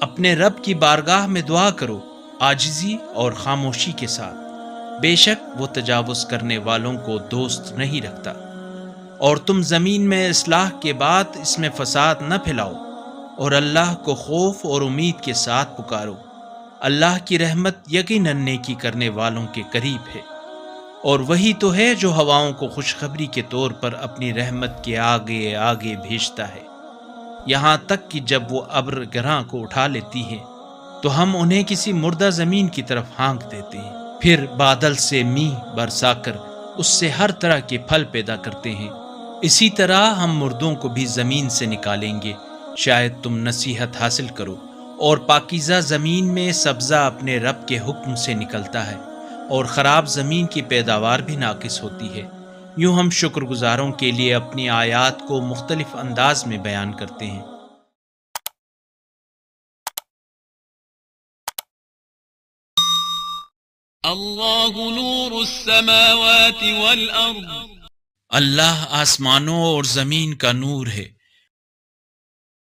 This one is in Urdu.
اپنے رب کی بارگاہ میں دعا کرو عاجزی اور خاموشی کے ساتھ، بے شک وہ تجاوز کرنے والوں کو دوست نہیں رکھتا۔ اور تم زمین میں اصلاح کے بعد اس میں فساد نہ پھیلاؤ، اور اللہ کو خوف اور امید کے ساتھ پکارو۔ اللہ کی رحمت یقیناً نیکی کرنے والوں کے قریب ہے، اور وہی تو ہے جو ہواؤں کو خوشخبری کے طور پر اپنی رحمت کے آگے آگے بھیجتا ہے، یہاں تک کہ جب وہ ابر گراں کو اٹھا لیتی ہیں تو ہم انہیں کسی مردہ زمین کی طرف ہانک دیتے ہیں، پھر بادل سے میںہ برسا کر اس سے ہر طرح کے پھل پیدا کرتے ہیں۔ اسی طرح ہم مردوں کو بھی زمین سے نکالیں گے، شاید تم نصیحت حاصل کرو۔ اور پاکیزہ زمین میں سبزہ اپنے رب کے حکم سے نکلتا ہے، اور خراب زمین کی پیداوار بھی ناقص ہوتی ہے۔ یوں ہم شکر گزاروں کے لیے اپنی آیات کو مختلف انداز میں بیان کرتے ہیں۔ اللہ نور السماوات والارض، اللہ آسمانوں اور زمین کا نور ہے۔